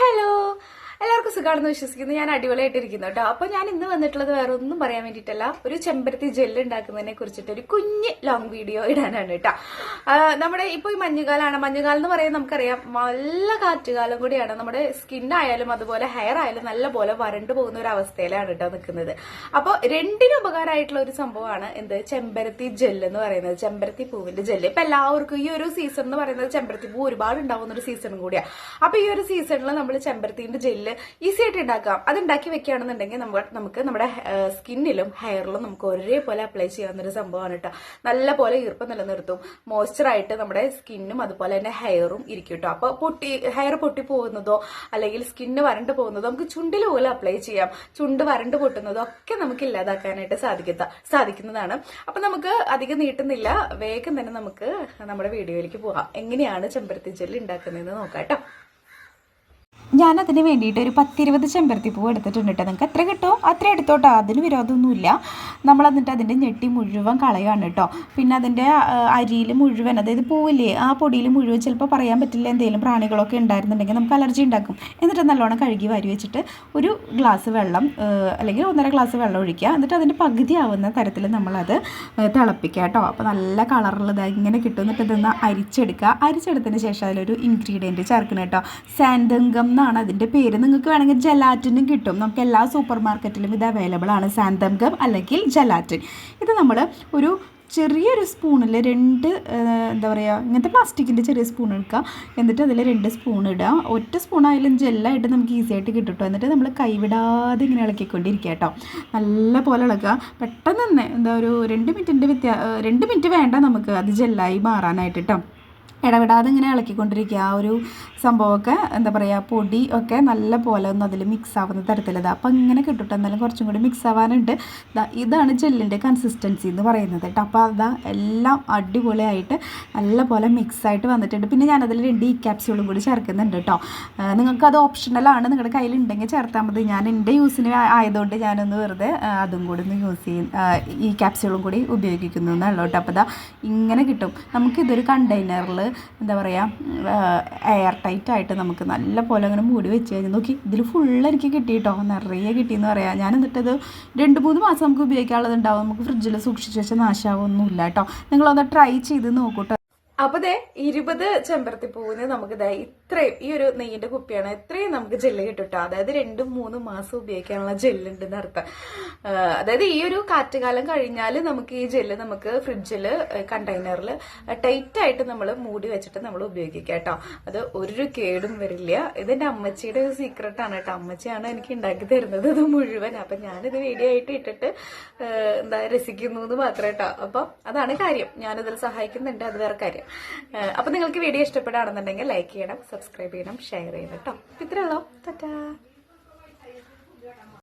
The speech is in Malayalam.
ഹലോ, എല്ലാവർക്കും സുഖമാണെന്ന് വിശ്വസിക്കുന്നു. ഞാൻ അടിപൊളിയായിട്ടിരിക്കുന്നു കേട്ടോ. അപ്പൊ ഞാൻ ഇന്ന് വന്നിട്ടുള്ളത് വേറെ ഒന്നും പറയാൻ വേണ്ടിയിട്ടല്ല, ഒരു ചെമ്പരത്തി ജെല്ല് ഉണ്ടാക്കുന്നതിനെ കുറിച്ചിട്ട് ഒരു കുഞ്ഞ് ലോങ് വീഡിയോ ഇടാനാണ് കേട്ടോ. നമ്മുടെ ഇപ്പൊ ഈ മഞ്ഞുകാലാണ്. മഞ്ഞുകാലം എന്ന് പറയുന്നത് നമുക്കറിയാം, നല്ല കാറ്റുകാലം കൂടിയാണ്. നമ്മുടെ സ്കിന്നായാലും അതുപോലെ ഹെയർ ആയാലും നല്ല പോലെ വരണ്ടു പോകുന്ന ഒരു അവസ്ഥയിലാണ് കേട്ടോ നിൽക്കുന്നത്. അപ്പൊ രണ്ടിനും ഉപകാരമായിട്ടുള്ള ഒരു സംഭവമാണ് എന്ത്, ചെമ്പരത്തി ജെല്ല് എന്ന് പറയുന്നത്. ചെമ്പരത്തി പൂവിന്റെ ജെല്ല് ഇപ്പൊ എല്ലാവർക്കും ഈ ഒരു സീസൺ എന്ന് പറയുന്നത് ചെമ്പരത്തി പൂ ഒരുപാട് ഉണ്ടാവുന്ന ഒരു സീസണും കൂടിയാണ്. അപ്പൊ ഈ ഒരു സീസണിൽ നമ്മൾ ചെമ്പരത്തിന്റെ ജെല്ല് ഈസി ആയിട്ട് ഉണ്ടാക്കാം. അത് ഉണ്ടാക്കി വെക്കുകയാണെന്നുണ്ടെങ്കിൽ നമുക്ക് നമ്മുടെ സ്കിന്നിലും ഹെയറിലും നമുക്ക് ഒരേപോലെ അപ്ലൈ ചെയ്യാവുന്ന ഒരു സംഭവമാണ് കേട്ടോ. നല്ല പോലെ ഈർപ്പം നിലനിർത്തും, മോയ്സ്ചറായിട്ട് നമ്മുടെ സ്കിന്നും അതുപോലെ തന്നെ ഹെയറും ഇരിക്കും കേട്ടോ. അപ്പൊ ഹെയർ പൊട്ടി പോകുന്നതോ അല്ലെങ്കിൽ സ്കിന്ന് വരണ്ടു പോകുന്നതോ നമുക്ക് ചുണ്ടിൽ പോലെ അപ്ലൈ ചെയ്യാം. ചുണ്ട് വരണ്ടു പൊട്ടുന്നതോ ഒക്കെ നമുക്ക് ഇല്ലാതാക്കാനായിട്ട് സാധിക്കുന്നതാണ്. അപ്പൊ നമുക്ക് അധികം നീട്ടുന്നില്ല, വേഗം തന്നെ നമുക്ക് നമ്മുടെ വീഡിയോയിലേക്ക് പോകാം. എങ്ങനെയാണ് ചെമ്പരത്തി ജെല്ല് ഉണ്ടാക്കുന്നതെന്ന് നോക്കാം കേട്ടോ. ഞാനതിന് വേണ്ടിയിട്ട് ഒരു 10-20 ചെമ്പരത്തി പൂവ് എടുത്തിട്ടുണ്ട് കേട്ടോ. നിങ്ങൾക്ക് എത്ര കിട്ടുമോ അത്ര എടുത്തോട്ടോ, അതിന് വിരോധമൊന്നുമില്ല. നമ്മൾ എന്നിട്ട് അതിൻ്റെ ഞെട്ടി മുഴുവൻ കളയാണ് കേട്ടോ. പിന്നെ അതിൻ്റെ അരിയിൽ മുഴുവൻ, അതായത് പൂവില്ലേ ആ പൊടിയിൽ മുഴുവൻ ചിലപ്പോൾ പറയാൻ പറ്റില്ല, എന്തെങ്കിലും പ്രാണികളൊക്കെ ഉണ്ടായിരുന്നുണ്ടെങ്കിൽ നമുക്ക് അലർജി ഉണ്ടാക്കും. എന്നിട്ട് നല്ലോണം കഴുകി വാരി വെച്ചിട്ട് ഒരു ഗ്ലാസ് വെള്ളം അല്ലെങ്കിൽ 1.5 ഗ്ലാസ് വെള്ളം ഒഴിക്കുക. എന്നിട്ട് അതിൻ്റെ പകുതി ആവുന്ന തരത്തിൽ നമ്മളത് തിളപ്പിക്കുക കേട്ടോ. അപ്പോൾ നല്ല കളറുള്ളത് ഇങ്ങനെ കിട്ടും. എന്നിട്ട് ഇതൊന്ന് അരിച്ചെടുത്തതിന് ശേഷം അതിലൊരു ഇൻഗ്രീഡിയൻറ്റ് ചേർക്കണം കേട്ടോ. സാന്തങ്കം ആണ് അതിൻ്റെ പേര്. നിങ്ങൾക്ക് വേണമെങ്കിൽ ജലാറ്റിനും കിട്ടും. നമുക്ക് എല്ലാ സൂപ്പർ മാർക്കറ്റിലും ഇത് അവൈലബിൾ ആണ്, സാന്തങ്കം അല്ലെങ്കിൽ ജലാറ്റിൻ. ഇത് നമ്മൾ ഒരു ചെറിയൊരു സ്പൂണിൽ 2 എന്താ പറയുക, ഇങ്ങനത്തെ പ്ലാസ്റ്റിക്കിൻ്റെ ചെറിയ സ്പൂൺ എടുക്കുക. എന്നിട്ട് അതിൽ 2 സ്പൂൺ ഇടുക. ഒറ്റ സ്പൂണായാലും ജെല്ലായിട്ട് നമുക്ക് ഈസി ആയിട്ട് കിട്ടും കേട്ടോ. എന്നിട്ട് നമ്മൾ കൈവിടാതെ ഇങ്ങനെ ഇളക്കിക്കൊണ്ടിരിക്കുക കേട്ടോ. നല്ല പോലെ ഇളക്കുക. പെട്ടെന്ന് തന്നെ എന്താ ഒരു 2 മിനിറ്റ് വേണ്ട നമുക്ക് അത് ജെല്ലായി മാറാനായിട്ട് കേട്ടോ. ഇടവിടാതെ ഇങ്ങനെ ഇളക്കിക്കൊണ്ടിരിക്കുക. ആ ഒരു സംഭവമൊക്കെ എന്താ പറയുക, പൊടി ഒക്കെ നല്ല പോലെ ഒന്ന് അതിൽ മിക്സ് ആവുന്ന തരത്തിലത്. അപ്പം ഇങ്ങനെ കിട്ടും. എന്നാലും കുറച്ചും കൂടി മിക്സ് ആവാനുണ്ട്. ഇതാണ് ജെല്ലിൻ്റെ കൺസിസ്റ്റൻസി എന്ന് പറയുന്നത് കേട്ടോ. അപ്പോൾ അതാ എല്ലാം അടിപൊളിയായിട്ട് നല്ല പോലെ മിക്സായിട്ട് വന്നിട്ടുണ്ട്. പിന്നെ ഞാനതിൽ 2 ഈ ക്യാപ്സ്യൂളും കൂടി ചേർക്കുന്നുണ്ട് കേട്ടോ. നിങ്ങൾക്കത് ഓപ്ഷണലാണ്, നിങ്ങളുടെ കയ്യിലുണ്ടെങ്കിൽ ചേർത്താൽ മതി. ഞാൻ എൻ്റെ യൂസിന് ആയതുകൊണ്ട് ഞാനൊന്ന് വെറുതെ അതും കൂടി ഒന്ന് യൂസ് ചെയ്യും, ഈ ക്യാപ്സ്യൂളും കൂടി ഉപയോഗിക്കുന്നു എന്നുള്ളൂ കേട്ടോ. അപ്പോൾ അതാ ഇങ്ങനെ കിട്ടും. നമുക്കിതൊരു കണ്ടെയ്നറിൽ എന്താ പറയുക, എയർ ടൈറ്റായിട്ട് നമുക്ക് നല്ല പോലെ അങ്ങനെ മൂടി വെച്ച് കഴിഞ്ഞാൽ നോക്കി ഇതിൽ ഫുള്ള് എനിക്ക് കിട്ടിയിട്ടോ, നിറയെ കിട്ടിയെന്ന് പറയാം. ഞാൻ എന്നിട്ടത് 2-3 മാസം നമുക്ക് ഉപയോഗിക്കാനുള്ളതുണ്ടാവും. നമുക്ക് ഫ്രിഡ്ജിൽ സൂക്ഷിച്ച് വെച്ചാൽ നാശമാവൊന്നുമില്ല കേട്ടോ. നിങ്ങളൊന്ന് ട്രൈ ചെയ്ത് നോക്കൂട്ടോ. അപ്പൊ 20 ചെമ്പരത്തി പൂവിന് നമുക്ക് ഇത്രയും, ഈ ഒരു നെയ്യിന്റെ കുപ്പിയാണ്, ഇത്രയും നമുക്ക് ജെല്ല് കിട്ടും. അതായത് 2-3 മാസം ഉപയോഗിക്കാനുള്ള ജെല്ലുണ്ടെന്ന് അർത്ഥം. അതായത് ഈ ഒരു കാറ്റുകാലം കഴിഞ്ഞാൽ നമുക്ക് ഈ ജെല്ല് നമുക്ക് ഫ്രിഡ്ജിൽ കണ്ടെയ്നറിൽ ടൈറ്റായിട്ട് നമ്മൾ മൂടി വെച്ചിട്ട് നമ്മൾ ഉപയോഗിക്കാം കേട്ടോ. അത് ഒരു കേടും വരില്ല. ഇതെന്റെ അമ്മച്ചിയുടെ ഒരു സീക്രട്ടാണ് കേട്ടോ. അമ്മച്ചിയാണ് എനിക്ക് ഉണ്ടാക്കി തരുന്നത് ഇത് മുഴുവൻ. അപ്പൊ ഞാനിത് വീഡിയോ ആയിട്ട് ഇട്ടിട്ട് രസിക്കുന്നു എന്ന് മാത്രം കേട്ടോ. അപ്പൊ അതാണ് കാര്യം, ഞാനിതിൽ സഹായിക്കുന്നുണ്ട്, അത് വേറെ കാര്യം. അപ്പൊ നിങ്ങൾക്ക് വീഡിയോ ഇഷ്ടപ്പെടുകയാണെന്നുണ്ടെങ്കിൽ ലൈക്ക് ചെയ്യണം, സബ്സ്ക്രൈബ് ചെയ്യണം, ഷെയർ ചെയ്യണം കേട്ടോ. ഇത്രയുള്ളൂ. ടാറ്റാ.